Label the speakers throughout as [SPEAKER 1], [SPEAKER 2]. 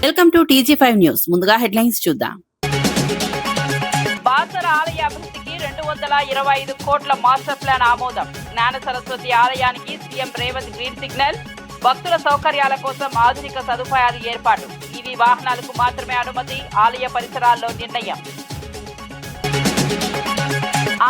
[SPEAKER 1] Welcome to TG5 news. ముందుగా headlines చూద్దాం.
[SPEAKER 2] బాసర ఆలయ అభివృద్ధికి 225 కోట్ల మాస్టర్ ప్లాన్ ఆమోదం. జ్ఞాన సరస్వతి ఆలయానికి సీఎం రేవంత్ గ్రీన్ సిగ్నల్. భక్తుల సౌకర్యాల కోసం ఆధునిక సదుపాయాలు ఏర్పాటు. ఈవీ వాహనాలకు మాత్రమే అనుమతి. ఆలయ పరిసరాల్లో నిర్ణయం.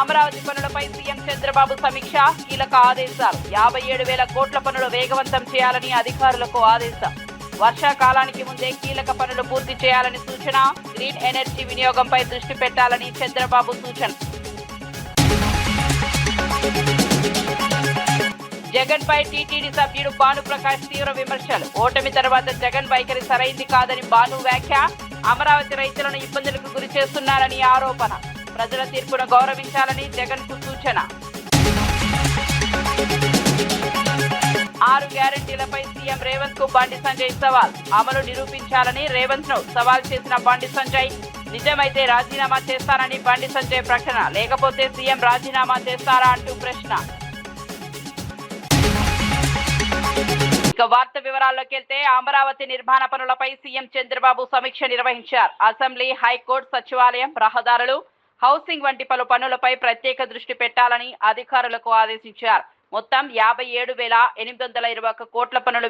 [SPEAKER 2] అమరావతి పనులపై సీఎం చంద్రబాబు సమీక్ష. కీలక ఆదేశాలు. 57,000 కోట్ల పనులు వేగవంతం చేయాలని అధికారులకు ఆదేశం. వర్షాకాలానికి ముందే కీలక పనులు పూర్తి చేయాలని సూచన. గ్రీన్ ఎనర్జీ వినియోగంపై దృష్టి పెట్టాలని చంద్రబాబు సూచన. జగన్ పై టీటీడీ సభ్యుడు భానుప్రకాష్ తీవ్ర విమర్శలు. ఓటమి తర్వాత జగన్ వైఖరి సరైంది కాదని భాను వ్యాఖ్య. అమరావతి రైతులను ఇబ్బందులకు గురి చేస్తున్నారని ఆరోపణ. ప్రజల తీర్పును గౌరవించాలని జగన్ కు సూచన. 6 గ్యారెంటీలపై సీఎం రేవంత్ కు బండి సంజయ్ సవాల్. అమలు నిరూపించాలని రేవంత్ ను సవాల్ చేసిన బండి సంజయ్. నిజమైతే రాజీనామా చేస్తానని బండి సంజయ్ ప్రకటన. లేకపోతే సీఎం రాజీనామా చేస్తారా అంటూ ప్రశ్న. ఇక వార్త వివరాల్లోకి వెళ్తే అమరావతి నిర్మాణ పనులపై సీఎం చంద్రబాబు సమీక్ష నిర్వహించారు. అసెంబ్లీ, హైకోర్టు, సచివాలయం, రహదారులు, హౌసింగ్ వంటి పలు పనులపై ప్రత్యేక దృష్టి పెట్టాలని అధికారులకు ఆదేశించారు. మొత్తం 57,821 కోట్ల పనులు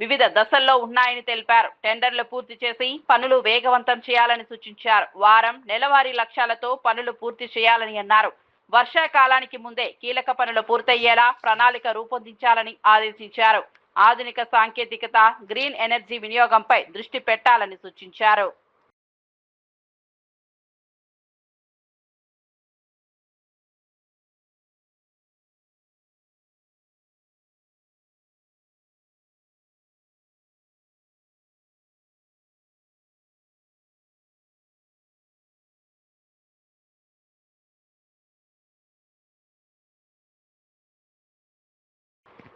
[SPEAKER 2] వివిధ దశల్లో ఉన్నాయని తెలిపారు. టెండర్లు పూర్తి చేసి పనులు వేగవంతం చేయాలని సూచించారు. వారం, నెలవారీ లక్ష్యాలతో పనులు పూర్తి చేయాలని అన్నారు. వర్షాకాలానికి ముందే కీలక పనులు పూర్తయ్యేలా ప్రణాళిక రూపొందించాలని ఆదేశించారు. ఆధునిక సాంకేతికత, గ్రీన్ ఎనర్జీ వినియోగంపై దృష్టి పెట్టాలని సూచించారు.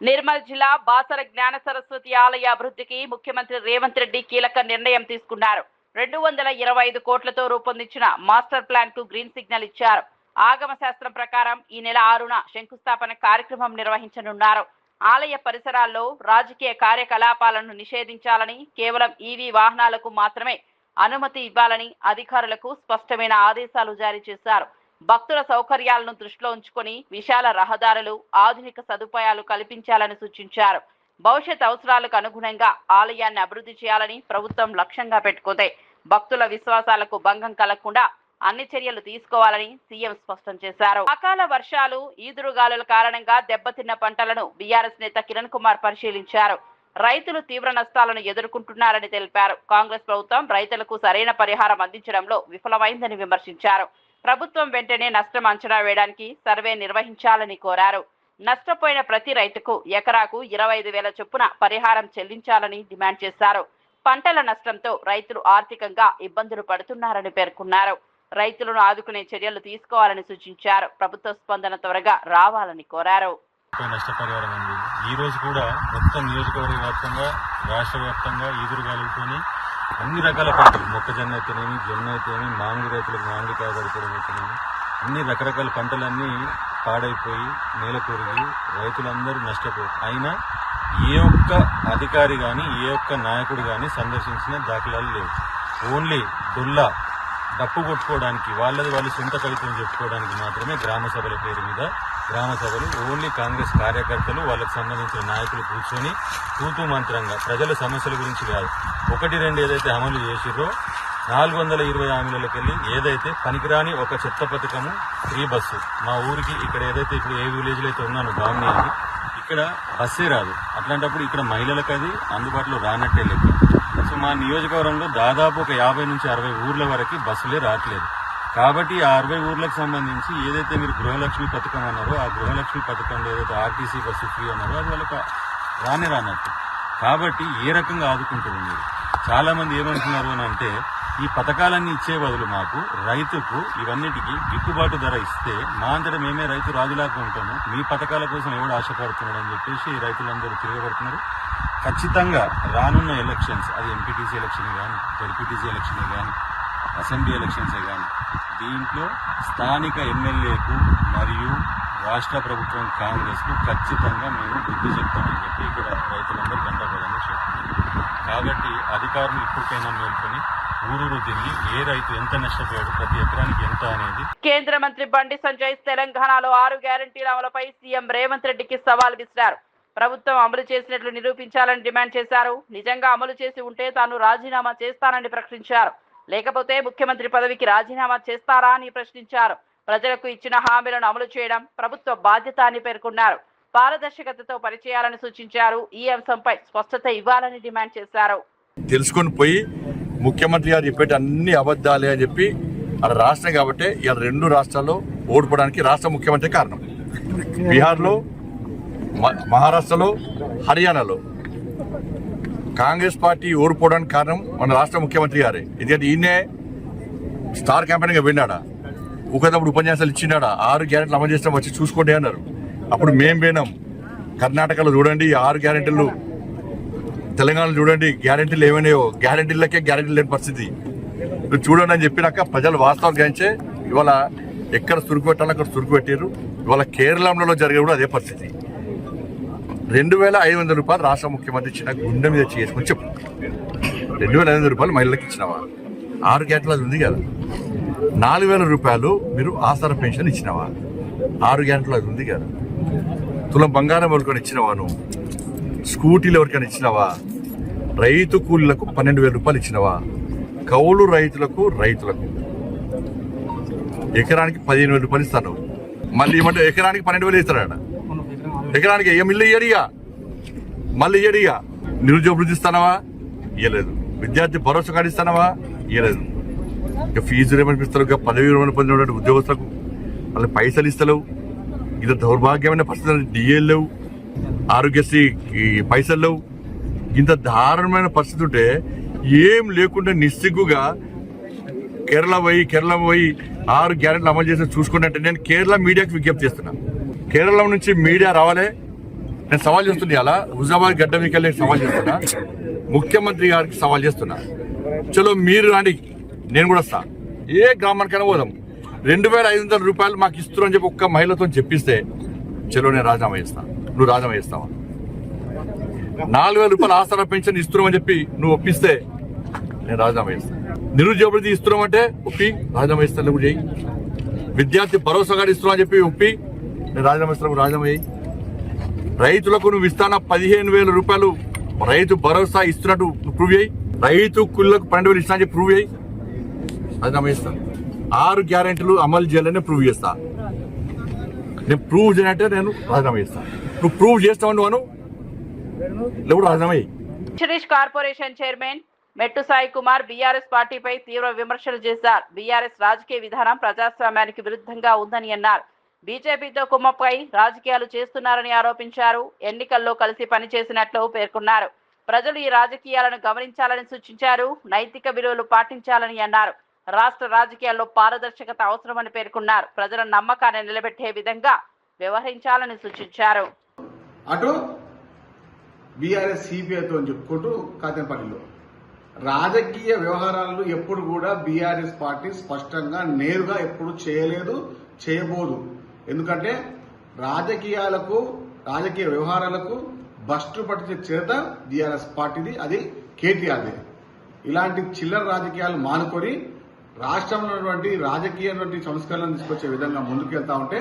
[SPEAKER 2] నిర్మల్ జిల్లా బాసర జ్ఞాన సరస్వతి ఆలయ అభివృద్ధికి ముఖ్యమంత్రి రేవంత్ రెడ్డి కీలక నిర్ణయం తీసుకున్నారు. 225 కోట్లతో రూపొందించిన మాస్టర్ ప్లాన్ కు గ్రీన్ సిగ్నల్ ఇచ్చారు. ఆగమ శాస్త్రం ప్రకారం ఈ నెల 6న శంకుస్థాపన కార్యక్రమం నిర్వహించనున్నారు. ఆలయ పరిసరాల్లో రాజకీయ కార్యకలాపాలను నిషేధించాలని, కేవలం ఈవీ వాహనాలకు మాత్రమే అనుమతి ఇవ్వాలని అధికారులకు స్పష్టమైన ఆదేశాలు జారీ చేశారు. భక్తుల సౌకర్యాలను దృష్టిలో ఉంచుకొని విశాల రహదారులు, ఆధునిక సదుపాయాలు కల్పించాలని సూచించారు. భవిష్యత్ అవసరాలకు అనుగుణంగా ఆలయాన్ని అభివృద్ధి చేయాలని ప్రభుత్వం లక్ష్యంగా పెట్టుకుంది. భక్తుల విశ్వాసాలకు భంగం కలగకుండా అన్ని చర్యలు తీసుకోవాలని సీఎం స్పష్టం చేశారు. అకాల వర్షాలు, ఈదురుగాలుల కారణంగా దెబ్బతిన్న పంటలను బీఆర్ఎస్ నేత కిరణ్ కుమార్ పరిశీలించారు. రైతులు తీవ్ర నష్టాలను ఎదుర్కొంటున్నారని తెలిపారు. కాంగ్రెస్ ప్రభుత్వం రైతులకు సరైన పరిహారం అందించడంలో విఫలమైందని విమర్శించారు. ప్రభుత్వం వెంటనే నష్టం అంచనా వేయడానికి సర్వే నిర్వహించాలని కోరారు. నష్టపోయిన ప్రతి రైతుకు ఎకరాకు 25,000 చొప్పున పరిహారం చెల్లించాలని డిమాండ్ చేశారు. పంటల నష్టంతో రైతులు ఆర్థికంగా ఇబ్బందులు పడుతున్నారని పేర్కొన్నారు. రైతులను ఆదుకునే చర్యలు తీసుకోవాలని సూచించారు. ప్రభుత్వ స్పందన త్వరగా రావాలని కోరారు.
[SPEAKER 3] నష్టపరిహారం అంది. ఈ రోజు కూడా మొత్తం నియోజకవర్గ వ్యాప్తంగా, రాష్ట్ర వ్యాప్తంగా ఈదురుగాలులతోని అన్ని రకాల పంటలు, మొక్కజొన్న అయితేనేమి, జొన్న అయితేనేమి, మామిడి రైతులకు మామిడికాయ పడిపోవడం అయితేనేమి, అన్ని రకరకాల పంటలన్నీ పాడైపోయి నేల కొరిగి రైతులందరూ నష్టపోయారు. అయినా ఏ ఒక్క అధికారి కానీ, ఏ ఒక్క నాయకుడు కానీ సందర్శించిన దాఖలాలు లేవు. ఓన్లీ డొల్లా డప్పు కొట్టుకోవడానికి, వాళ్ళు సొంత కవితలు చెప్పుకోవడానికి మాత్రమే గ్రామ సభల పేరు మీద గ్రామ సభలు, ఓన్లీ కాంగ్రెస్ కార్యకర్తలు, వాళ్ళకు సంబంధించిన నాయకులు కూర్చొని తూతూ మంత్రంగా ప్రజల సమస్యల గురించి కాదు, 1-2 ఏదైతే అమలు చేసిర్రో 420 హామీలకి వెళ్ళి ఏదైతే పనికిరాని ఒక చెత్త పథకము, ఫ్రీ బస్సు. మా ఊరికి ఇక్కడ ఏదైతే ఇప్పుడు ఏ విలేజ్లో అయితే ఉన్నాను బాగుంది అని, ఇక్కడ బస్సే రాదు. అట్లాంటప్పుడు ఇక్కడ మహిళలకు అది అందుబాటులో రానట్టే లెక్క. సో మా నియోజకవర్గంలో దాదాపు ఒక 50 నుంచి 60 ఊర్ల వరకు బస్సులే రావట్లేదు. కాబట్టి ఆ 60 ఊర్లకు సంబంధించి ఏదైతే మీరు గృహలక్ష్మి పథకం అన్నారో, ఆ గృహలక్ష్మి పథకంలో ఏదైతే ఆర్టీసీ బస్సు ఫ్రీ అన్నారో అది వాళ్ళకి రానట్టు. కాబట్టి ఏ రకంగా ఆదుకుంటారు మీరు? చాలా మంది ఏమంటున్నారు అని అంటే, ఈ పథకాలన్నీ ఇచ్చే బదులు మాకు రైతుకు ఇవన్నిటికీ గిట్టుబాటు ధర ఇస్తే మా అంతటా మేమే రైతు రాజులాగా ఉంటాము, మీ పథకాల కోసం ఎవడు ఆశపడుతున్నాడు అని చెప్పేసి రైతులందరూ తిరగబడుతున్నారు. ఖచ్చితంగా రానున్న ఎలక్షన్స్, అది ఎంపీటీసీ ఎలక్షన్ కానీ, జడ్పీటీసీ ఎలక్షన్ కానీ, అసెంబ్లీ ఎలక్షన్సే కానీ, దీంట్లో స్థానిక ఎమ్మెల్యేకు మరియు రాష్ట్ర ప్రభుత్వం కాంగ్రెస్కు ఖచ్చితంగా మేము బుద్ధి చెప్తామని చెప్పి ఇక్కడ రైతులందరూ గంటపడని చెప్తున్నారు. కాబట్టి అధికారులు ఇప్పటికైనా మేల్కొని ఊరూరు తిరిగి ఏ రైతు ఎంత నష్టపోయాడు, ప్రతి ఎకరానికి ఎంత అనేది.
[SPEAKER 2] కేంద్ర మంత్రి బండి సంజయ్ తెలంగాణలో 6 గ్యారంటీల అమలుపై సీఎం రేవంత్ రెడ్డికి సవాల్ విసిరారు. ప్రభుత్వం అమలు చేసినట్లు నిరూపించాలని డిమాండ్ చేశారు. నిజంగా అమలు చేసి ఉంటే తాను రాజీనామా చేస్తానని ప్రకటించారు. లేకపోతే ముఖ్యమంత్రి పదవికి రాజీనామా చేస్తారా అని ప్రశ్నించారు. ప్రజలకు ఇచ్చిన హామీలను అమలు చేయడం ప్రభుత్వ బాధ్యత అని పేర్కొన్నారు. పారదర్శకతతో పనిచేయాలని సూచించారు. ఈ అంశంపై స్పష్టత ఇవ్వాలని డిమాండ్ చేశారు.
[SPEAKER 4] తెలుసుకొని పోయి ముఖ్యమంత్రి గారు చెప్పేటి అన్ని అబద్ధాలే అని చెప్పి అక్కడ రాష్ట్రం కాబట్టి ఇలా 2 రాష్ట్రాల్లో ఓడిపోవడానికి రాష్ట్ర ముఖ్యమంత్రి కారణం. బీహార్లో, మహారాష్ట్రలో, హర్యానాలో కాంగ్రెస్ పార్టీ ఓడిపోవడానికి కారణం మన రాష్ట్ర ముఖ్యమంత్రి గారే. ఎందుకంటే ఈయనే స్టార్ క్యాంపెయిన్గా వెళ్ళాడా, ఒకప్పుడు ఉపన్యాసాలు ఇచ్చినాడా, 6 గ్యారెంటీలు అమలు చేస్తాం వచ్చి చూసుకోండి అన్నారు. అప్పుడు మేము పోయినాం. కర్ణాటకలో చూడండి 6 గ్యారెంటీలు, తెలంగాణలో చూడండి గ్యారెంటీలు ఏమైనాయో, గ్యారెంటీలకే గ్యారెంటీలు లేని పరిస్థితి. మీరు చూడండి అని చెప్పినాక ప్రజలు వాస్తవాలు గ్రహించే ఇవాళ ఎక్కడ చురుకు పెట్టాలో అక్కడ చురుకు పెట్టారు. ఇవాళ కేరళలో జరిగే కూడా అదే పరిస్థితి. 2500 రూపాయలు రాష్ట్ర ముఖ్యమంత్రి ఇచ్చిన గుండె మీద చేసుకుని చెప్పు. 2500 రూపాయలు మహిళలకు ఇచ్చినావా? 6 గ్యారెంటీలు అది ఉంది కదా. 4000 రూపాయలు మీరు ఆసరా పెన్షన్ ఇచ్చినావా? 6 గ్యారెంటీలు అది ఉంది కదా. తులం బంగారం ఎవరికైనా ఇచ్చినావా? నువ్వు స్కూటీలు ఎవరికైనా ఇచ్చినావా? రైతు కూలీలకు 12,000 రూపాయలు ఇచ్చినావా? కౌలు రైతులకు ఎకరానికి 15,000 రూపాయలు ఇస్తాను. మళ్ళీ ఏమంటే ఎకరానికి 12,000 ఇస్తాడు. ఎకరానికి మిల్లు ఇయ్యడిగా, మళ్ళీ ఇయ్యడిగా. నిరుద్యోగ వృద్ధి ఇస్తానవా? ఇయ్యలేదు. విద్యార్థి భరోసా కార్డు ఇస్తానవా? ఇయ్యలేదు. ఇక ఫీజు ఏమనిపిస్తారు? ఇక పదవి విరమణ పొందినటువంటి ఉద్యోగస్తులకు వాళ్ళకి పైసలు ఇస్తలేవు. ఇది దౌర్భాగ్యమైన పరిస్థితులు. డిఏలు లేవు, ఆరోగ్యశ్రీ పైసలు లేవు. ఇంత దారుణమైన పరిస్థితి ఉంటే ఏం లేకుండా నిస్సిగ్గుగా కేరళ పోయి 6 గ్యారెంటీలు అమలు చేసి చూసుకున్నట్టు నేను కేరళ మీడియాకి విజ్ఞప్తి చేస్తున్నా. కేరళ నుంచి మీడియా రావాలే. నేను సవాల్ చేస్తున్నా. అలా హుజాబాద్ గడ్డ మీకెళ్ళి సవాల్ చేస్తున్నా. ముఖ్యమంత్రి గారికి సవాల్ చేస్తున్నా. చలో మీరు రాండి, నేను కూడా వస్తా. ఏ గ్రామానికైనా పోదాం. 2500 రూపాయలు మాకు ఇస్తున్నారు అని చెప్పి ఒక్క మహిళతో చెప్పిస్తే చలో నేను రాజీనామా చేస్తాను. నువ్వు రాజీనామా చేస్తావా? 4000 రూపాయలు ఆసరా పెన్షన్ ఇస్తున్నామని చెప్పి నువ్వు ఒప్పిస్తే నేను రాజీనామా చేస్తాను. నిరుద్యోగ వృత్తి ఇస్తున్నామంటే ఒప్పి రాజీనామా చేస్తాను. నువ్వు చేయి. విద్యార్థి భరోసా కార్డు ఇస్తున్నామని చెప్పి ఒప్పి నేను రాజీనామా ఇస్తాను. రాజీనామా చేయి. రైతులకు నువ్వు ఇస్తాన 15,000 రూపాయలు రైతు భరోసా ఇస్తున్నట్టు ప్రూవ్ చేయి. రైతు కూలీలకు 12,000 ఇస్తా అని చెప్పి ప్రూవ్ చేయి. రాజీనామా చేస్తాను. 6 గ్యారెంటీలు అమలు చేయాలని ప్రూవ్ చేస్తా. నేను ప్రూవ్ చేయనంటే నేను రాజీనామా చేస్తాను. నువ్వు ప్రూవ్ చేస్తావు నువ్వు లేవు రాజీనామా చేయి.
[SPEAKER 2] ఫిషరీస్ కార్పొరేషన్ చైర్మన్ మెట్టు సాయి కుమార్ బీఆర్ఎస్ పార్టీపై తీవ్ర విమర్శలు చేశారు. బీఆర్ఎస్ రాజకీయ విధానం ప్రజాస్వామ్యానికి విరుద్ధంగా ఉందని అన్నారు. బీజేపీతో కుమ్మపై రాజకీయాలు చేస్తున్నారని ఆరోపించారు. ఎన్నికల్లో కలిసి పనిచేసినట్లు పేర్కొన్నారు. ప్రజలు ఈ రాజకీయాలను గమనించాలని సూచించారు. నైతిక విలువలు పాటించాలని అన్నారు. రాష్ట్ర రాజకీయాల్లో పారదర్శకత అవసరమని పేర్కొన్నారు. ప్రజల నమ్మకాన్ని నిలబెట్టే విధంగా వ్యవహరించాలని సూచించారు.
[SPEAKER 5] అటు బీఆర్ఎస్ సిపిఐతో చెప్పుకుంటూ కాతేపల్లిలో రాజకీయ వ్యవహారాలు ఎప్పుడు కూడా బీఆర్ఎస్ పార్టీ స్పష్టంగా నేరుగా ఎప్పుడు చేయలేదు, చేయబోదు. ఎందుకంటే రాజకీయ వ్యవహారాలకు బస్టు పట్టించే చేత బీఆర్ఎస్ పార్టీది, అది కేటీఆర్ది. ఇలాంటి చిల్లర రాజకీయాలు మానుకొని రాష్ట్రంలో ఉన్నటువంటి రాజకీయ సంస్కరణలు తీసుకొచ్చే విధంగా ముందుకెళ్తా ఉంటే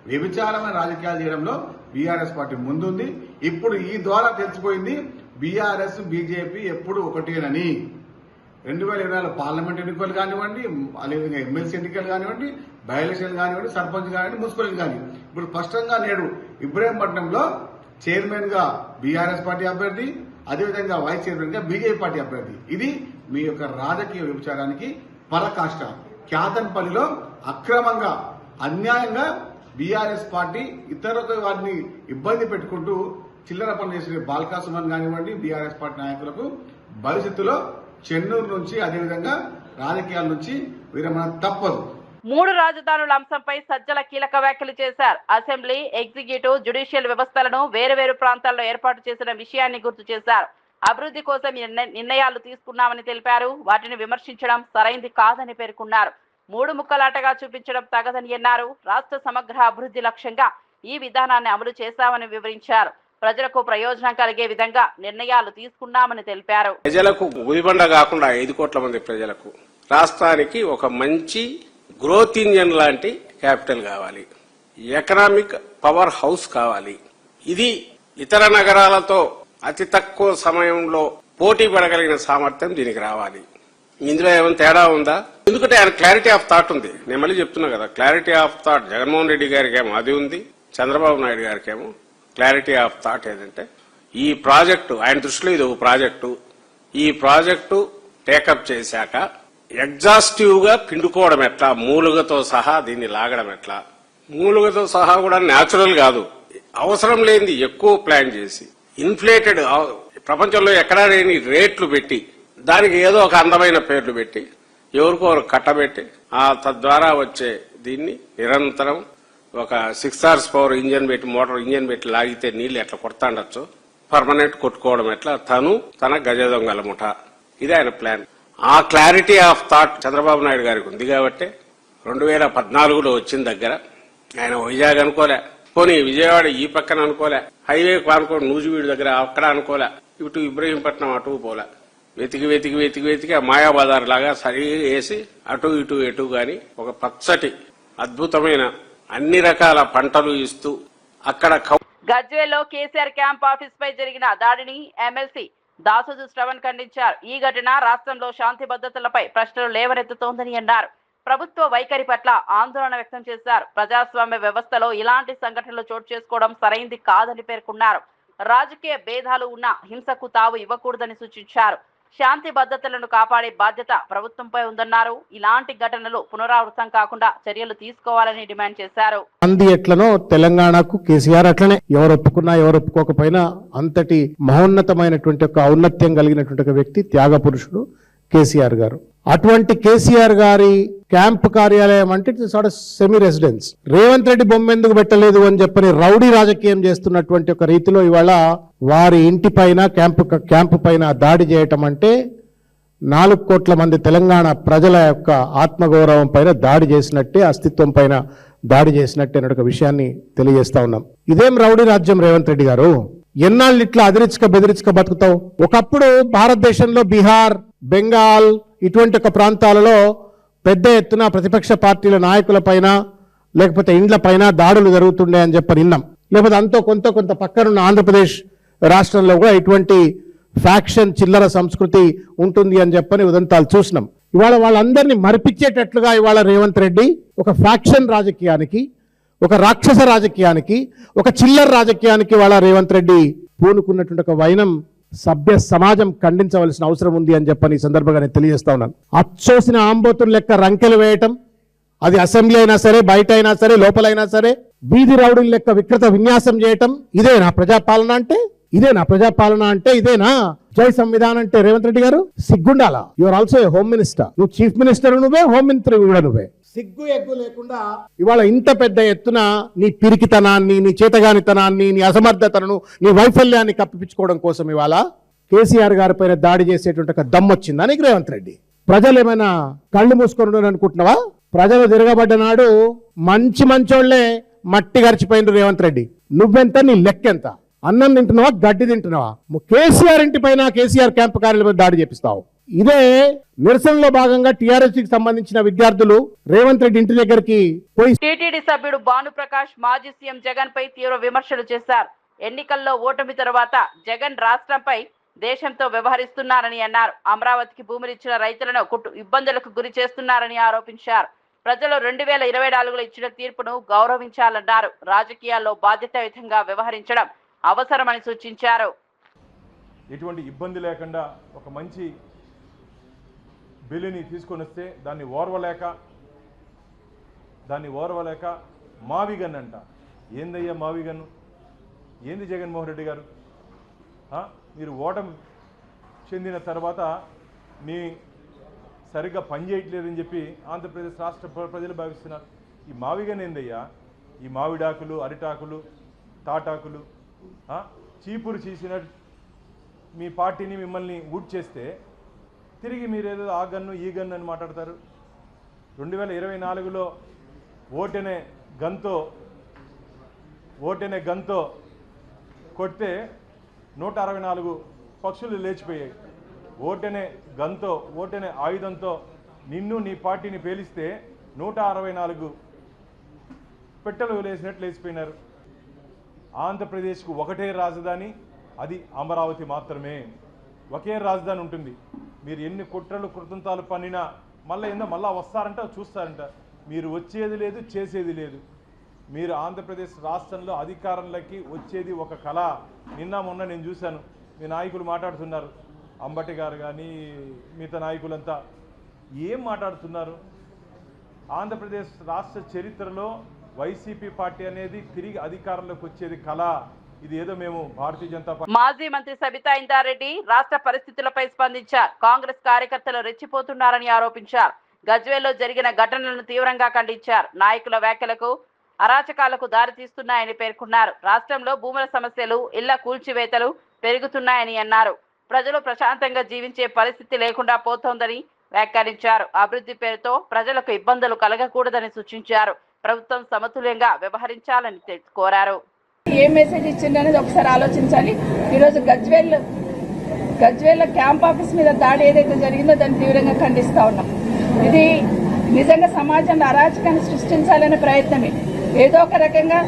[SPEAKER 5] వ్యభిచారమైన రాజకీయాలు చేయడంలో బీఆర్ఎస్ పార్టీ ముందుంది. ఇప్పుడు ఈ ద్వారా తెలిసిపోయింది బీఆర్ఎస్ బీజేపీ ఎప్పుడు ఒకటేనని. 2024 పార్లమెంట్ ఎన్నికలు కానివ్వండి, అదేవిధంగా ఎమ్మెల్సీ ఎన్నికలు కానివ్వండి, బై ఎలక్షన్ కానివ్వండి, సర్పంచ్ కానివ్వండి, మున్సిపల్ కానివ్వండి, ఇప్పుడు స్పష్టంగా నేడు ఇబ్రహీంపట్నంలో చైర్మన్ గా బీఆర్ఎస్ పార్టీ అభ్యర్థి, అదేవిధంగా వైస్ చైర్మన్ గా బీజేపీ పార్టీ అభ్యర్థి. ఇది మీ యొక్క రాజకీయ వ్యభిచారానికి పరాకాష్ట. క్యాతన్పల్లిలో అక్రమంగా, అన్యాయంగా బీఆర్ఎస్ పార్టీ ఇతరులతో వారిని ఇబ్బంది పెట్టుకుంటూ చిల్లర పనులు చేసిన బాల్కా సుమన్ కానివ్వండి, బీఆర్ఎస్ పార్టీ నాయకులకు భవిష్యత్తులో చెన్నూరు నుంచి అదేవిధంగా రాజకీయాల నుంచి విరమణ తప్పదు.
[SPEAKER 2] 3 రాజధానుల అంశంపై సజ్జల కీలక వ్యాఖ్యలు చేశారు. అసెంబ్లీ, ఎగ్జిక్యూటివ్, జ్యుడిషియల్ వ్యవస్థలను వేరు ప్రాంతాల్లో ఏర్పాటు చేసిన విషయాన్ని గుర్తు చేశారు. అభివృద్ధి కోసం నిర్ణయాలు తీసుకున్నామని తెలిపారు. వాటిని విమర్శించడం సరైంది కాదని పేర్కొన్నారు. 3 ముక్కలాటగా చూపించడం తగదని అన్నారు. రాష్ట్ర సమగ్ర అభివృద్ధి లక్ష్యంగా ఈ విధానాన్ని అమలు చేశామని వివరించారు. ప్రజలకు ప్రయోజనం కలిగే విధంగా నిర్ణయాలు తీసుకున్నామని తెలిపారు.
[SPEAKER 6] ప్రజలకు గుదిబండ కాకుండా 5 కోట్ల మంది ప్రజలకు రాష్ట్రానికి ఒక మంచి గ్రోత్ ఇంజన్ లాంటి క్యాపిటల్ కావాలి, ఎకనామిక్ పవర్ హౌస్ కావాలి. ఇది ఇతర నగరాలతో అతి తక్కువ సమయంలో పోటీ పడగలిగిన సామర్థ్యం దీనికి రావాలి. ఇందులో ఏమైనా తేడా ఉందా? ఎందుకంటే ఆయన క్లారిటీ ఆఫ్ థాట్ ఉంది. నేను మళ్ళీ చెప్తున్నా కదా, clarity of thought Jaganmohan Reddy గారికి ఏమో అది ఉంది, చంద్రబాబు నాయుడు గారికి ఏమో క్లారిటీ ఆఫ్ థాట్ ఏంటంటే ఈ ప్రాజెక్టు ఆయన దృష్టిలో ఇది ఒక ప్రాజెక్టు, ఈ ప్రాజెక్టు టేకప్ చేశాక ఎగ్జాస్టివ్ గా పిండుకోవడం ఎట్లా, మూలుగతో సహా దీన్ని లాగడం ఎట్లా. మూలుగతో సహా కూడా న్యాచురల్ కాదు, అవసరం లేనిది ఎక్కువ ప్లాన్ చేసి ఇన్ఫ్లేటెడ్ ప్రపంచంలో ఎక్కడా లేని రేట్లు పెట్టి దానికి ఏదో ఒక అందమైన పేర్లు పెట్టి ఎవరికో కట్టబెట్టి తద్వారా వచ్చే దీన్ని నిరంతరం ఒక 6 hours పవర్ ఇంజన్ పెట్టి మోటార్ ఇంజన్ పెట్టి లాగితే నీళ్లు ఎట్లా కొడతాండొచ్చు, పర్మనెంట్ కొట్టుకోవడం ఎట్లా, తన గజ దొంగల ముఠ. ఇది ఆయన ప్లాన్. ఆ clarity of thought Chandrababu Naidu గారికి ఉంది కాబట్టి 2014లో వచ్చిన దగ్గర ఆయన వైజాగ్ అనుకోలే, పోనీ విజయవాడ ఈ పక్కన అనుకోలే, హైవే అనుకోని నూజివీడు దగ్గర అక్కడ అనుకోలే, ఇటు ఇబ్రహీంపట్నం అటు పోలే, వెతికి ఆ మాయాబజార్ లాగా సరిగా వేసి అటు ఇటు గాని ఒక పచ్చటి అద్భుతమైన అన్ని రకాల పంటలు ఇస్తూ అక్కడ
[SPEAKER 2] గజ్వేల్లో కేసీఆర్ క్యాంప్ ఆఫీస్ పై జరిగిన దాడిని ఎమ్మెల్సీ దాసోజు శ్రవణ్ ఖండించారు. ఈ ఘటన రాష్ట్రంలో శాంతి భద్రతలపై ప్రశ్నలు లేవనెత్తుతోందని అన్నారు. ప్రభుత్వ వైఖరి పట్ల ఆందోళన వ్యక్తం చేశారు. ప్రజాస్వామ్య వ్యవస్థలో ఇలాంటి సంఘటనలు చోటు చేసుకోవడం సరైంది కాదని పేర్కొన్నారు. రాజకీయ భేదాలు ఉన్న హింసకు తావు ఇవ్వకూడదని సూచించారు. శాంతి భద్రతలను కాపాడే బాధ్యత ప్రభుత్వంపై ఉందన్నారు. ఇలాంటి ఘటనలు పునరావృతం కాకుండా చర్యలు తీసుకోవాలని డిమాండ్ చేశారు.
[SPEAKER 7] గాంధీ ఎట్లనో తెలంగాణకు కేసీఆర్ అట్లనే, ఎవరు ఒప్పుకున్నా ఎవరు ఒప్పుకోకపోయినా అంతటి మహోన్నతమైనటువంటి ఒక ఔన్నత్యం కలిగినటువంటి ఒక వ్యక్తి, త్యాగ పురుషుడు కేసీఆర్ గారు. అటువంటి కేసీఆర్ గారి క్యాంప్ కార్యాలయం అంటే it's sort semi residence. Revanth Reddy బొమ్మ ఎందుకు పెట్టలేదు అని చెప్పని రౌడీ రాజకీయం చేస్తున్నటువంటి ఒక రీతిలో ఇవాళ వారి ఇంటి పైన క్యాంపు పైన దాడి చేయటం అంటే 4 కోట్ల మంది తెలంగాణ ప్రజల యొక్క ఆత్మగౌరవం పైన దాడి చేసినట్టే, అస్తిత్వం పైన దాడి చేసినట్టే అనే ఒక విషయాన్ని తెలియజేస్తా ఉన్నాం. ఇదేం రౌడీ రాజ్యం రేవంత్ రెడ్డి గారు? ఎన్నాళ్ళు ఇట్లా బెదిరించక బతుకుతావు? ఒకప్పుడు భారతదేశంలో బీహార్, బెంగాల్ ఇటువంటి ఒక ప్రాంతాలలో పెద్ద ఎత్తున ప్రతిపక్ష పార్టీల నాయకుల పైన లేకపోతే ఇండ్ల పైన దాడులు జరుగుతుండే అని చెప్పి విన్నాం. లేకపోతే అంతో కొంత పక్కనున్న ఆంధ్రప్రదేశ్ రాష్ట్రంలో కూడా ఇటువంటి ఫ్యాక్షన్ చిల్లర సంస్కృతి ఉంటుంది అని చెప్పని ఉదంతాలు చూసినాం. ఇవాళ వాళ్ళందరినీ మరిపించేటట్లుగా ఇవాళ రేవంత్ రెడ్డి ఒక ఫ్యాక్షన్ రాజకీయానికి, ఒక రాక్షస రాజకీయానికి, ఒక చిల్లర రాజకీయానికి ఇవాళ రేవంత్ రెడ్డి పూనుకున్నటువంటి ఒక వైనం సభ్య సమాజం ఖండించవలసిన అవసరం ఉంది అని చెప్పని ఈ సందర్భంగా నేను తెలియజేస్తా ఉన్నాను. అచ్చోసిన ఆంబోతులు లెక్క రంకెలు వేయటం, అది అసెంబ్లీ అయినా సరే, బయట అయినా సరే, లోపలైనా సరే, వీధి రౌడీల లెక్క వికృత విన్యాసం చేయటం, ఇదేనా ప్రజాపాలన అంటే? ఇదేనా జై సంవిధానం అంటే? రేవంత్ రెడ్డి గారు సిగ్గుండాలా? You're also a home minister. నువ్వు చీఫ్ మినిస్టర్ నువ్వే, హోమ్ మినిస్టర్ కూడా నువ్వే. సిగ్గు ఎగ్గు లేకుండా ఇవాళ ఇంత పెద్ద ఎత్తున నీ పిరికితనాన్ని, నీ చేతగానితనాన్ని, నీ అసమర్థతను, నీ వైఫల్యాన్ని కప్పిపించుకోవడం కోసం ఇవాళ కేసీఆర్ గారి పైన దాడి చేసేటువంటి ఒక దమ్మొచ్చిందా నీకు రేవంత్ రెడ్డి? ప్రజలు ఏమైనా కళ్ళు మూసుకొని అనుకుంటున్నావా? ప్రజలు తిరగబడ్డ నాడు మంచోళ్లే మట్టి గరిచిపోయింది రేవంత్ రెడ్డి. నువ్వెంత, నీ లెక్కెంత? అన్నం తింటున్నావా, గడ్డి తింటున్నావా? కేసీఆర్ ఇంటి పైన, కేసీఆర్ క్యాంపు కార్యాలయం దాడి చేపిస్తావు. ఇదే నిరసనలో భాగంగా టీఆర్ఎస్ కి సంబంధించిన విద్యార్థులు రేవంత్ రెడ్డి ఇంటి దగ్గరికి పోయి
[SPEAKER 2] టీటీడీ సభ్యుడు భానుప్రకాష్ మాజీ సీఎం జగన్ పై తీవ్ర విమర్శలు చేశారు. ఎన్నికల్లో ఓటమి తర్వాత జగన్ రాష్ట్రంపై దేశంతో వ్యవహరిస్తున్నారని అన్నారు. అమరావతికి భూములిచ్చిన రైతులను ఇబ్బందులకు గురి చేస్తున్నారని ఆరోపించారు. ప్రజలు 2024లో ఇచ్చిన తీర్పును గౌరవించాలన్నారు. రాజకీయాల్లో బాధ్యతాయుతంగా వ్యవహరించడం అవసరమని సూచించారు.
[SPEAKER 8] ఎటువంటి ఇబ్బంది లేకుండా ఒక మంచి బిల్లుని తీసుకొని వస్తే దాన్ని ఓర్వలేక మావిగన్ అంట. ఏందయ్యా మావిగన్? ఏంది జగన్మోహన్ రెడ్డి గారు? మీరు ఓటమి చెందిన తర్వాత మీ సరిగ్గా పనిచేయట్లేదని చెప్పి ఆంధ్రప్రదేశ్ రాష్ట్ర ప్రజలు భావిస్తున్నారు. ఈ మావిగన్ ఏందయ్యా? ఈ మావిడాకులు, అరిటాకులు, తాటాకులు చీపురు చీసిన మీ పార్టీని మిమ్మల్ని ఊట్ చేస్తే తిరిగి మీరేదో ఆ గన్ను ఈ గన్ను అని మాట్లాడతారు. 2024లో ఓటనే గన్తో కొడితే 164 పక్షులు లేచిపోయాయి. ఓటనే గన్తో, ఓటనే ఆయుధంతో నిన్ను నీ పార్టీని పేలిస్తే 164 పెట్టెలు లేచినట్లు లేచిపోయినారు. ఆంధ్రప్రదేశ్కు ఒకటే రాజధాని, అది అమరావతి మాత్రమే. ఒకే రాజధాని ఉంటుంది. మీరు ఎన్ని కుట్రలు కృతంతాలు పన్నినా మళ్ళా వస్తారంట, చూస్తారంట. మీరు వచ్చేది లేదు, చేసేది లేదు. మీరు ఆంధ్రప్రదేశ్ రాష్ట్రంలో అధికారంలోకి వచ్చేది ఒక కళ. నిన్న మొన్న నేను చూశాను, మీ నాయకులు మాట్లాడుతున్నారు, అంబటి గారు కానీ మిగతా నాయకులంతా ఏం మాట్లాడుతున్నారు? ఆంధ్రప్రదేశ్ రాష్ట్ర చరిత్రలో వైసీపీ పార్టీ అనేది తిరిగి అధికారంలోకి వచ్చేది కళ. ఇది ఏదో మేము భారతీయ జనతా పార్టీ.
[SPEAKER 2] మాజీ మంత్రి సబితా ఇందారెడ్డి రాష్ట్ర పరిస్థితులపై స్పందించారు. కాంగ్రెస్ కార్యకర్తలు రెచ్చిపోతున్నారని ఆరోపించారు. గజ్వేల్లో జరిగిన ఘటనలను తీవ్రంగా ఖండించారు. నాయకుల వ్యాఖ్యలకు అరాచకాలకు దారితీస్తున్నాయని పేర్కొన్నారు. రాష్ట్రంలో భూముల సమస్యలు, ఇళ్ల కూల్చివేతలు పెరుగుతున్నాయని అన్నారు. ప్రజలు ప్రశాంతంగా జీవించే పరిస్థితి లేకుండా పోతోందని వ్యాఖ్యానించారు. అభివృద్ధి పేరుతో ప్రజలకు ఇబ్బందులు కలగకూడదని సూచించారు. ప్రభుత్వం సమతుల్యంగా వ్యవహరించాలని కోరారు.
[SPEAKER 9] ఏ మెసేజ్ ఇచ్చిందనేది ఒకసారి ఆలోచించాలి. ఈరోజు గజ్వేల్ క్యాంప్ ఆఫీస్ మీద దాడి ఏదైతే జరిగిందో దాన్ని తీవ్రంగా ఖండిస్తా ఉన్నాం. ఇది నిజంగా సమాజంలో అరాచకాన్ని సృష్టించాలనే ప్రయత్నమే. ఏదో ఒక రకంగా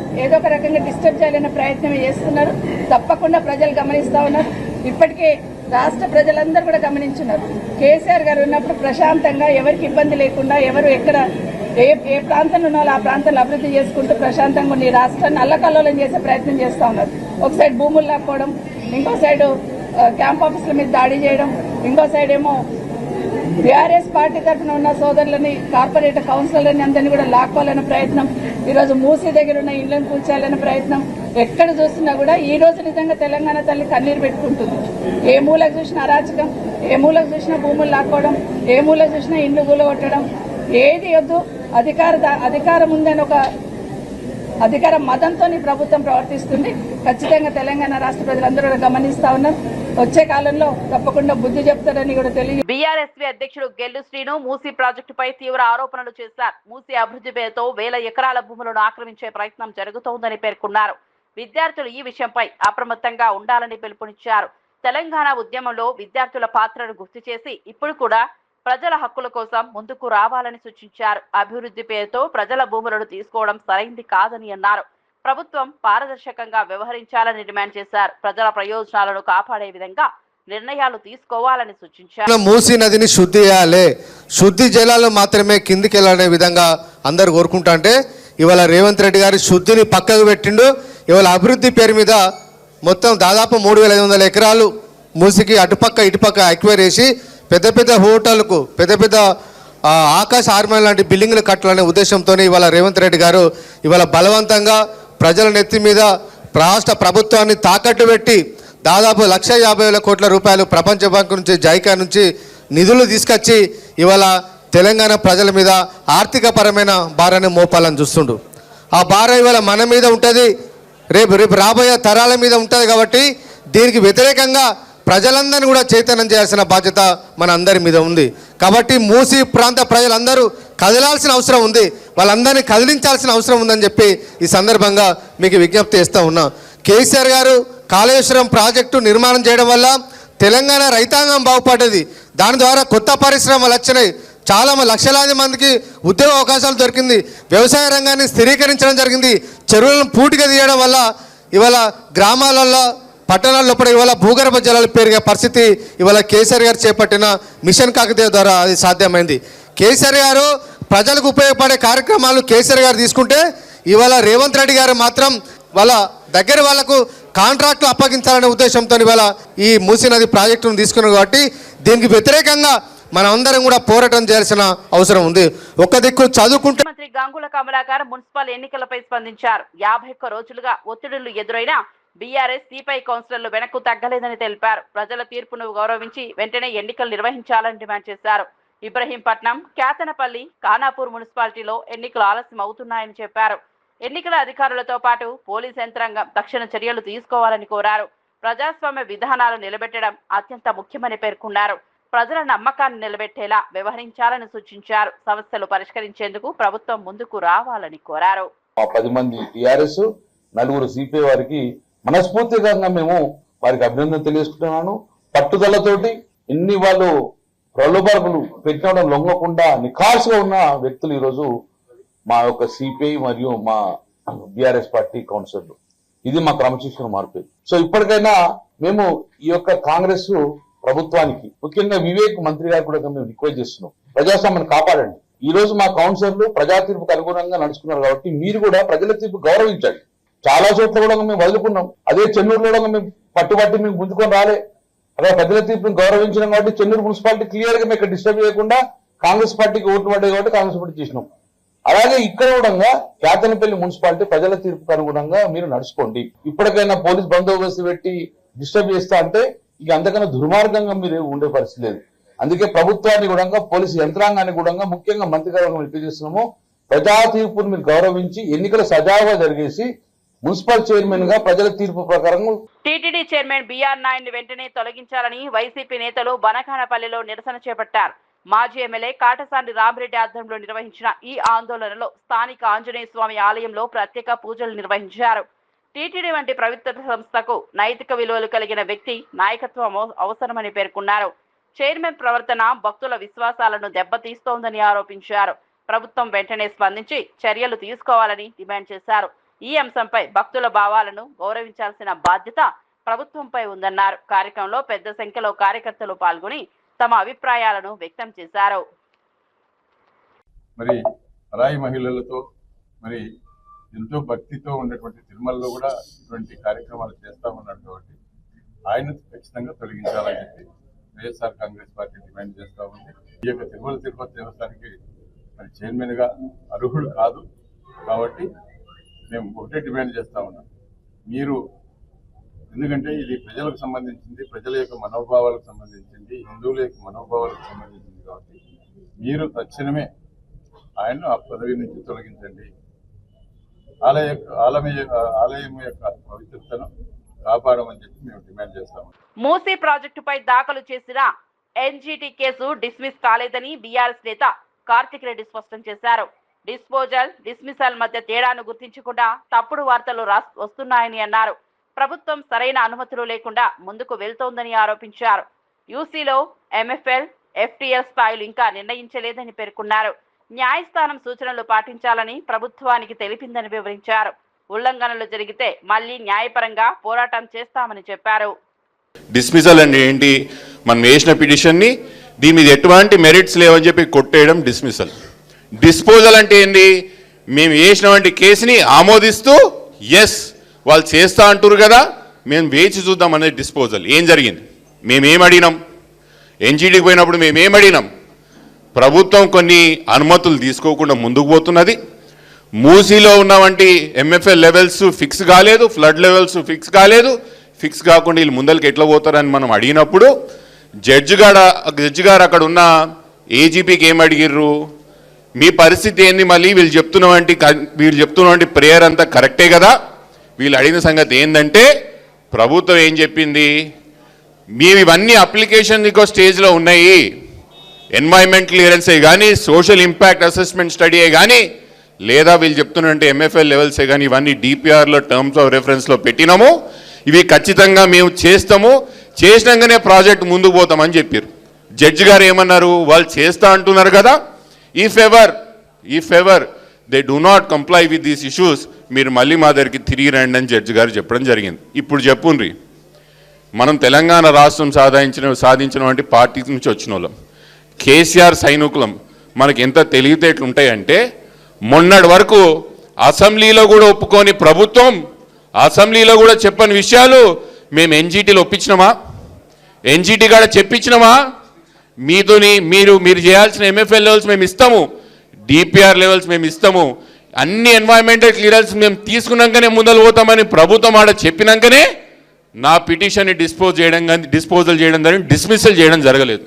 [SPEAKER 9] డిస్టర్బ్ చేయాలనే ప్రయత్నమే చేస్తున్నారు. తప్పకుండా ప్రజలు గమనిస్తా ఉన్నారు. ఇప్పటికే రాష్ట్ర ప్రజలందరూ కూడా గమనించున్నారు. కేసీఆర్ గారు ఉన్నప్పుడు ప్రశాంతంగా, ఎవరికి ఇబ్బంది లేకుండా, ఎవరు ఎక్కడ ఏ ప్రాంతంలో ఉన్నారో ఆ ప్రాంతాన్ని అభివృద్ధి చేసుకుంటూ ప్రశాంతంగా ఉన్న ఈ రాష్ట్రాన్ని అల్లకల్లోలం చేసే ప్రయత్నం చేస్తూ ఉన్నారు. ఒక సైడ్ భూములు లాక్కోవడం, ఇంకో సైడ్ క్యాంప్ ఆఫీసుల మీద దాడి చేయడం, ఇంకో సైడ్ ఏమో బీఆర్ఎస్ పార్టీ తరఫున ఉన్న సోదరులని, కార్పొరేటర్ కౌన్సిలర్లని అందరినీ కూడా లాక్కోవాలనే ప్రయత్నం, ఈరోజు మూసీ దగ్గర ఉన్న ఇళ్లను కూల్చాలనే ప్రయత్నం. ఎక్కడ చూస్తున్నా కూడా ఈ రోజు నిజంగా తెలంగాణ తల్లి కన్నీరు పెట్టుకుంటుంది. ఏ మూలకు చూసినా అరాచకం, ఏ మూలకు చూసినా భూములు లాక్కోవడం, ఏ మూలకు చూసినా ఇండ్లు కూలగొట్టడం. ఏది వద్దు, అధికారం ఉందని ఒక అధికార మదంతో ప్రభుత్వం ప్రవర్తిస్తుంది. ఖచ్చితంగా తెలంగాణ రాష్ట్ర ప్రజలందరూ కూడా గమనిస్తా ఉన్నారు. వచ్చే కాలంలో తప్పకుండా బుద్ధి చెప్తారని కూడా తెలియదు.
[SPEAKER 2] బీఆర్ఎస్పీ అధ్యక్షుడు గెల్లు శ్రీను మూసీ ప్రాజెక్టుపై తీవ్ర ఆరోపణలు చేశారు. మూసీ అభివృద్ధి పేరుతో 1000 ఎకరాల భూములను ఆక్రమించే ప్రయత్నం జరుగుతోందని పేర్కొన్నారు. విద్యార్థులు ఈ విషయంపై అప్రమత్తంగా ఉండాలని పిలుపునిచ్చారు. తెలంగాణ ఉద్యమంలో విద్యార్థుల పాత్రను గుర్తు చేసి ఇప్పుడు కూడా ప్రజల హక్కుల కోసం ముందుకు రావాలని సూచించారు. అభివృద్ధి పేరుతో ప్రజల భూములను తీసుకోవడం సరైంది కాదని అన్నారు. ప్రభుత్వం పారదర్శకంగా వ్యవహరించాలని డిమాండ్ చేశారు. ప్రజల ప్రయోజనాలను కాపాడే విధంగా నిర్ణయాలు తీసుకోవాలని సూచించారు.
[SPEAKER 10] మూసీ నదిని శుద్ధి చేయాలి, శుద్ధి జలాలు మాత్రమే కిందికి వెళ్ళాలనే విధంగా అందరు కోరుకుంటా అంటే ఇవాళ రేవంత్ రెడ్డి గారి శుద్ధిని పక్కకు పెట్టిండు. ఇవాళ అభివృద్ధి పేరు మీద మొత్తం దాదాపు 3500 ఎకరాలు మూసికి అటుపక్క ఇటుపక్క అక్వైర్ చేసి పెద్ద పెద్ద హోటళ్లకు, పెద్ద పెద్ద ఆకాశ ఆర్మల్ లాంటి బిల్డింగ్లు కట్టాలనే ఉద్దేశంతో ఇవాళ రేవంత్ రెడ్డి గారు ఇవాళ బలవంతంగా ప్రజల నెత్తి మీద రాష్ట్ర ప్రభుత్వాన్ని తాకట్టు పెట్టి దాదాపు 1,50,000 కోట్ల రూపాయలు ప్రపంచ బ్యాంకు నుంచి, జైకా నుంచి నిధులు తీసుకొచ్చి ఇవాళ తెలంగాణ ప్రజల మీద ఆర్థిక పరమైన భారాన్ని మోపాలని చూస్తుండు. ఆ భారం ఇవాళ మన మీద ఉంటుంది, రేపు రాబోయే తరాల మీద ఉంటుంది. కాబట్టి దీనికి వ్యతిరేకంగా ప్రజలందరినీ కూడా చైతన్యం చేయాల్సిన బాధ్యత మన అందరి మీద ఉంది. కాబట్టి మూసీ ప్రాంత ప్రజలందరూ కదలాల్సిన అవసరం ఉంది, వాళ్ళందరినీ కదిలించాల్సిన అవసరం ఉందని చెప్పి ఈ సందర్భంగా మీకు విజ్ఞప్తి చేస్తూ ఉన్నా. కేసీఆర్ గారు కాళేశ్వరం ప్రాజెక్టు నిర్మాణం చేయడం వల్ల తెలంగాణ రైతాంగం బాగుపడ్డది. దాని ద్వారా కొత్త పరిశ్రమలు వచ్చినాయి, చాలా లక్షలాది మందికి ఉద్యోగ అవకాశాలు దొరికింది, వ్యవసాయ రంగాన్ని స్థిరీకరించడం జరిగింది. చెరువులను పూర్తిగా తీయడం వల్ల ఇవాళ గ్రామాలలో, పట్టణాల్లో కూడా ఇవాళ భూగర్భ జలాలు పెరిగే పరిస్థితి ఇవాళ కేసీఆర్ గారు చేపట్టిన మిషన్ కాకతీయ ద్వారా అది సాధ్యమైంది. కేసీఆర్ గారు ప్రజలకు ఉపయోగపడే కార్యక్రమాలు కేసీఆర్ గారు తీసుకుంటే ఇవాళ రేవంత్ రెడ్డి గారు మాత్రం వాళ్ళ దగ్గర వాళ్లకు కాంట్రాక్టులు అప్పగించాలనే ఉద్దేశంతో ఇవాళ ఈ మూసీ నది ప్రాజెక్టును తీసుకున్నారు. కాబట్టి దీనికి వ్యతిరేకంగా మనం అందరం కూడా పోరాటం చేయాల్సిన అవసరం ఉంది. ఒక దిక్కు చదువుకుంటే
[SPEAKER 2] మంత్రి గంగుల కమలాకర్ మున్సిపల్ ఎన్నికలపై స్పందించారు. 51 రోజులుగా ఒత్తిడులు ఎదురైనా బీఆర్ఎస్ సిపై కౌన్సిలర్లు వెనక్కు తగ్గలేదని తెలిపారు. ప్రజల తీర్పును గౌరవించి వెంటనే ఎన్నికలు నిర్వహించాలని డిమాండ్ చేశారు. ఇబ్రహీంపట్నం, కేతనపల్లి, ఖానాపూర్ మున్సిపాలిటీలో ఎన్నికలు ఆలస్యం అవుతున్నాయని చెప్పారు. ఎన్నికల అధికారులతో పాటు పోలీస్ యంత్రాంగం తక్షణ చర్యలు తీసుకోవాలని కోరారు. ప్రజాస్వామ్య విధానాలు నిలబెట్టడం అత్యంత ముఖ్యమని పేర్కొన్నారు. ప్రజల నమ్మకాన్ని నిలబెట్టేలా వ్యవహరించాలని సూచించారు. సమస్యలు పరిష్కరించేందుకు ప్రభుత్వం ముందుకు రావాలని కోరారు.
[SPEAKER 11] 10 మంది టీఆర్ఎస్, 4 సిపిఐ వారికి మనస్ఫూర్తిగా మేము వారికి అభినందన తెలియజేసుకుంటున్నాను. పట్టుదలతోటి ఇన్ని వాళ్ళు ప్రలోభాలు పెట్టడం లొంగకుండా నిఖార్సుగా ఉన్న వ్యక్తులు ఈరోజు మా యొక్క సిపిఐ మరియు మా బీఆర్ఎస్ పార్టీ కౌన్సిలర్లు. ఇది మా క్రమశిక్షణ మార్పు. సో ఇప్పటికైనా మేము ఈ యొక్క కాంగ్రెస్ ప్రభుత్వానికి, ముఖ్యంగా వివేక్ మంత్రి గారు కూడా మేము రిక్వెస్ట్ చేస్తున్నాం, ప్రజాస్వామ్యాన్ని కాపాడండి. ఈ రోజు మా కౌన్సిలర్లు ప్రజా తీర్పుకు అనుగుణంగా నడుచుకున్నారు కాబట్టి మీరు కూడా ప్రజల తీర్పు గౌరవించండి. చాలా చోట్ల కూడా మేము వదులుకున్నాం. అదే చెన్నూరులో కూడా మేము పట్టుబట్టి మేము గుంజుకొని రాలే. అదే ప్రజల తీర్పును గౌరవించినాం కాబట్టి చెన్నూరు మున్సిపాలిటీ క్లియర్ గా మేము డిస్టర్బ్ చేయకుండా కాంగ్రెస్ పార్టీకి ఓట్లు పడ్డాయి కాబట్టి కాంగ్రెస్ పార్టీ చేసినాం. అలాగే ఇక్కడ కూడా కేతనపల్లి మున్సిపాలిటీ ప్రజల తీర్పుకు అనుగుణంగా మీరు నడుచుకోండి. ఇప్పటికైనా పోలీస్ బందోబస్తు పెట్టి డిస్టర్బ్ చేస్తా అంటే ఇక అంతకన్నా దుర్మార్గంగా మీరు ఉండే పరిస్థితి లేదు. అందుకే ప్రభుత్వాన్ని కూడా పోలీసు యంత్రాంగాన్ని కూడా ముఖ్యంగా మంత్రి గారు వినిపిస్తున్నాము, ప్రజా తీర్పును మీరు గౌరవించి ఎన్నికలు సజావుగా జరిగేసి మున్సిపల్ చైర్మన్ గా ప్రజల తీర్పు ప్రకారం
[SPEAKER 2] టీటీడీ చైర్మన్ బీఆర్ నాయుడిని వెంటనే తొలగించాలని వైసీపీ నేతలు బనకానపల్లిలో నిరసన చేపట్టారు. మాజీ ఎమ్మెల్యే కాటసాని రామిరెడ్డి ఆధ్వర్యంలో నిర్వహించిన ఈ ఆందోళనలో స్థానిక ఆంజనేయ స్వామి ఆలయంలో ప్రత్యేక పూజలు నిర్వహించారు. టీటీడీ వంటి ప్రభుత్వ సంస్థకు నైతిక విలువలు కలిగిన వ్యక్తి నాయకత్వం అవసరమని పేర్కొన్నారు. చైర్మన్ ప్రవర్తన భక్తుల విశ్వాసాలను దెబ్బతీస్తోందని ఆరోపించారు. ప్రభుత్వం వెంటనే స్పందించి చర్యలు తీసుకోవాలని డిమాండ్ చేశారు. ఈ అంశంపై భక్తుల భావాలను గౌరవించాల్సిన బాధ్యత ప్రభుత్వంపై ఉందన్నారు. కార్యక్రమంలో పెద్ద సంఖ్యలో కార్యకర్తలు పాల్గొని తమ అభిప్రాయాలను వ్యక్తం చేశారు.
[SPEAKER 3] మరి పరాయి మహిళలతో మరి ఎంతో భక్తితో ఉన్నటువంటి తిరుమలలో కూడా ఇటువంటి కార్యక్రమాలు చేస్తా ఉన్నాడు కాబట్టి ఆయన ఖచ్చితంగా తొలగించాలని చెప్పి వైఎస్ఆర్ కాంగ్రెస్ పార్టీ డిమాండ్ చేస్తా ఉంది. ఈ యొక్క తిరుమల తిరుపతి దేవస్థానానికి మరి చైర్మన్ గా అర్హుడు కాదు కాబట్టి మేము ఒకటే డిమాండ్ చేస్తా ఉన్నాం. మీరు ఎందుకంటే ఇది ప్రజలకు సంబంధించింది, ప్రజల యొక్క మనోభావాలకు సంబంధించింది, హిందువుల యొక్క మనోభావాలకు సంబంధించింది కాబట్టి మీరు తక్షణమే ఆయన్ను ఆ పదవి నుంచి తొలగించండి. ఆలయం యొక్క పవిత్రతను కాపాడమని చెప్పి మేము డిమాండ్ చేస్తాము.
[SPEAKER 2] మూసీ ప్రాజెక్టుపై దాఖలు చేసిన ఎన్జీటీ కేసు డిస్మిస్ కాలేదని బీఆర్ఎస్ నేత కార్తిక్ రెడ్డి స్పష్టం చేశారు. డిస్మిసల్ మధ్య తేడాను గుర్తించకుండా తప్పుడు వార్తలు వస్తున్నాయని అన్నారు. ప్రభుత్వం సరైన అనుమతులు లేకుండా ముందుకు వెళ్తోందని ఆరోపించారు. యూసీలో ఎంఎఫ్ఎల్, ఎఫ్టీఎల్ స్థాయిలు ఇంకా నిర్ణయించలేదని పేర్కొన్నారు. న్యాయస్థానం సూచనలు పాటించాలని ప్రభుత్వానికి తెలిపిందని వివరించారు. ఉల్లంఘనలు జరిగితే మళ్లీ న్యాయపరంగా పోరాటం చేస్తామని చెప్పారు.
[SPEAKER 12] డిస్మిసల్ అంటే ఏంటి? మనం వేసిన పిటిషన్ని దీని మీద ఎటువంటి మెరిట్స్ లేవని చెప్పి కొట్టేయడం డిస్మిసల్. డిస్పోజల్ అంటే ఏంటి? మేము వేసినటువంటి కేసుని ఆమోదిస్తూ ఎస్ వాళ్ళు చేస్తా అంటారు కదా, మేము వేచి చూద్దాం అనేది డిస్పోజల్. ఏం జరిగింది? మేమేం అడిగినాం? ఎన్జీడీకి పోయినప్పుడు మేమేం అడిగినాం? ప్రభుత్వం కొన్ని అనుమతులు తీసుకోకుండా ముందుకు పోతున్నది. మూసీలో ఉన్నవంటి ఎంఎఫ్ఎల్ లెవెల్స్ ఫిక్స్ కాలేదు, ఫ్లడ్ లెవెల్స్ ఫిక్స్ కాలేదు. ఫిక్స్ కాకుండా వీళ్ళు ముందరికి ఎట్లా పోతారని మనం అడిగినప్పుడు జడ్జి గారు అక్కడ ఉన్న ఏజీపీకి ఏం అడిగిర్రు? మీ పరిస్థితి ఏంది? మళ్ళీ వీళ్ళు చెప్తున్నటువంటి ప్రేయర్ అంతా కరెక్టే కదా? వీళ్ళు అడిగిన సంగతి ఏంటంటే ప్రభుత్వం ఏం చెప్పింది? మేము ఇవన్నీ అప్లికేషన్ ఇంకో స్టేజ్లో ఉన్నాయి, ఎన్వైరన్మెంట్ క్లియరెన్సే కానీ, సోషల్ ఇంపాక్ట్ అసెస్మెంట్ స్టడీయే కానీ, లేదా వీళ్ళు చెప్తున్నట్టు ఎంఎఫ్ఎల్ లెవెల్సే కానీ ఇవన్నీ డిపిఆర్లో టర్మ్స్ ఆఫ్ రెఫరెన్స్లో పెట్టినాము, ఇవి ఖచ్చితంగా మేము చేస్తాము, చేసినాకనే ప్రాజెక్ట్ ముందుకు పోతామని చెప్పారు. జడ్జి గారు ఏమన్నారు? వాళ్ళు చేస్తా అంటున్నారు కదా, if ever they do not comply with these issues, మీరు మళ్ళీ మా దగ్గరికి తిరిగి రండి అని జడ్జి గారు చెప్పడం జరిగింది. ఇప్పుడు చెప్పుండ్రి, మనం తెలంగాణ రాష్ట్రం సాధించిన వంటి పార్టీ నుంచి వచ్చిన వాళ్ళం, కేసీఆర్ సైనికులం, మనకి ఎంత తెలివితేటలు ఉంటాయంటే మొన్నటి వరకు అసెంబ్లీలో కూడా ఒప్పుకొని ప్రభుత్వం అసెంబ్లీలో కూడా చెప్పని విషయాలు మేము ఎన్జీటీలో ఒప్పించినామా? ఎన్జీటీ కూడా చెప్పించినామా? మీరు చేయాల్సిన ఎంఎఫ్ఎల్ లెవెల్స్ మేము ఇస్తాము, డిపిఆర్ లెవెల్స్ మేము ఇస్తాము, అన్ని ఎన్వైరన్మెంటల్ క్లియరెన్స్ మేము తీసుకున్నాకనే ముందలు పోతామని ప్రభుత్వం ఆడ చెప్పినాకనే నా పిటిషన్ని డిస్పోజల్ చేయడం జరిగింది, డిస్మిసల్ చేయడం జరగలేదు.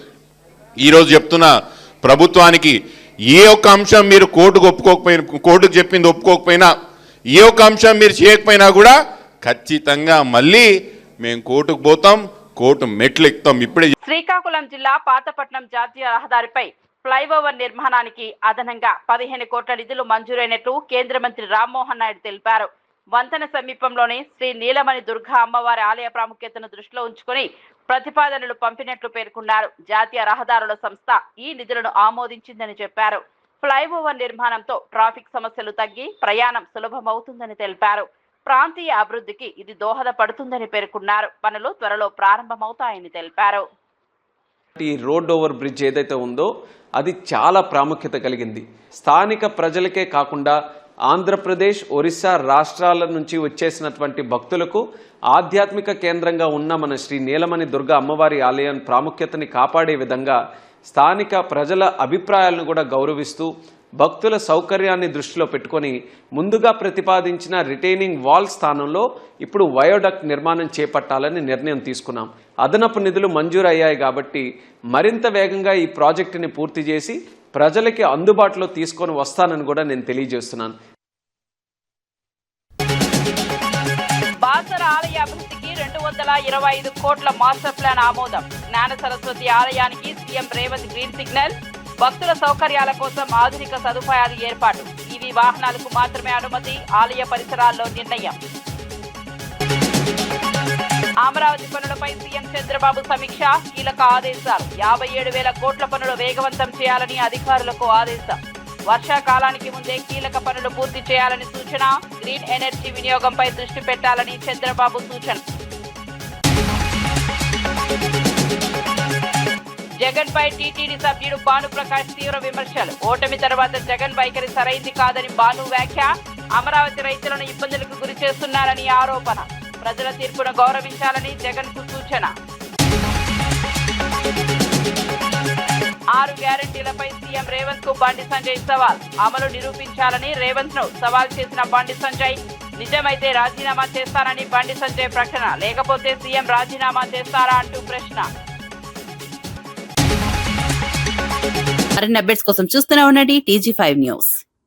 [SPEAKER 12] ఈరోజు చెప్తున్న ప్రభుత్వానికి ఏ ఒక్క అంశం మీరు కోర్టుకు చెప్పింది ఒప్పుకోకపోయినా, ఏ ఒక్క అంశం మీరు చేయకపోయినా కూడా ఖచ్చితంగా మళ్ళీ మేము కోర్టుకు పోతాం, కోర్టు మెట్లు ఎక్కుతాం. ఇప్పుడే
[SPEAKER 2] శ్రీకాకుళం జిల్లా పాతపట్నం జాతీయ రహదారిపై ఫ్లైఓవర్ నిర్మాణానికి అదనంగా 15 కోట్ల నిధులు మంజూరైనట్లు కేంద్ర మంత్రి రామ్మోహన్ నాయుడు తెలిపారు. వంతెన సమీపంలోని శ్రీ నీలమణి దుర్గా అమ్మవారి ఆలయ ప్రాముఖ్యతను దృష్టిలో ఉంచుకుని ప్రతిపాదనలు పంపినట్లు పేర్కొన్నారు. జాతీయ రహదారుల సంస్థ ఈ నిధులను ఆమోదించిందని చెప్పారు. ఫ్లైఓవర్ నిర్మాణంతో ట్రాఫిక్ సమస్యలు తగ్గి ప్రయాణం సులభమవుతుందని తెలిపారు. ప్రాంతీయ అభివృద్ధికి ఇది దోహదపడుతుందని పేర్కొన్నారు. పనులు త్వరలో ప్రారంభమవుతాయని తెలిపారు.
[SPEAKER 13] ఈ రోడ్ ఓవర్ బ్రిడ్జ్ ఏదైతే ఉందో అది చాలా ప్రాముఖ్యత కలిగింది. స్థానిక ప్రజలకే కాకుండా ఆంధ్రప్రదేశ్, ఒరిస్సా రాష్ట్రాల నుంచి వచ్చేసినటువంటి భక్తులకు ఆధ్యాత్మిక కేంద్రంగా ఉన్న మన శ్రీ నీలమణి దుర్గా అమ్మవారి ఆలయం ప్రాముఖ్యతని కాపాడే విధంగా స్థానిక ప్రజల అభిప్రాయాలను కూడా గౌరవిస్తూ భక్తుల సౌకర్యాన్ని దృష్టిలో పెట్టుకొని ముందుగా ప్రతిపాదించిన రిటైనింగ్ వాల్ స్థానంలో ఇప్పుడు వయోడక్ట్ నిర్మాణం చేపట్టాలని నిర్ణయం తీసుకున్నాం. అదనపు నిధులు మంజూరు అయ్యాయి కాబట్టి మరింత వేగంగా ఈ ప్రాజెక్టుని పూర్తి చేసి ప్రజలకి అందుబాటులో తీసుకొని వస్తానని కూడా నేను తెలియజేస్తున్నాను.
[SPEAKER 2] బాసర ఆలయ అభివృద్ధికి 225 కోట్ల మాస్టర్ ప్లాన్ ఆమోదం. జ్ఞాన సరస్వతి ఆలయానికి సీఎం రేవంత్ గ్రీన్ సిగ్నల్. భక్తుల సౌకర్యాల కోసం ఆధునిక సదుపాయాలు ఏర్పాటు. ఈవీ వాహనాలకు మాత్రమే అనుమతి. ఆలయ పరిసరాల్లో నిర్ణయం. అమరావతి పనులపై సీఎం చంద్రబాబు సమీక్ష. కీలక ఆదేశాలు. 57,000 కోట్ల పనులు వేగవంతం చేయాలని అధికారులకు ఆదేశం. వర్షాకాలానికి ముందే కీలక పనులు పూర్తి చేయాలని సూచన. గ్రీన్ ఎనర్జీ వినియోగంపై దృష్టి పెట్టాలని చంద్రబాబు సూచన. జగన్ పై టీటీడీ సభ్యుడు భానుప్రకాష్ తీవ్ర విమర్శలు. ఓటమి తర్వాత జగన్ వైఖరి సరైంది కాదని భాను వ్యాఖ్య. అమరావతి రైతులను ఇబ్బందులకు గురి చేస్తున్నారని ఆరోపణ. ప్రజల తీర్పును గౌరవించాలని జగన్ కు సూచన. 6 గ్యారెంటీలపై సీఎం రేవంత్ కు బండి సంజయ్ సవాల్. అమలు నిరూపించాలని రేవంత్ ను సవాల్ చేసిన బండి సంజయ్. నిజమైతే రాజీనామా చేస్తానని బండి సంజయ్ ప్రకటన. లేకపోతే సీఎం రాజీనామా చేస్తారా అంటూ ప్రశ్న.
[SPEAKER 1] మరిన్ని అప్డేట్స్ కోసం చూస్తూనే ఉండండి TG5 న్యూస్.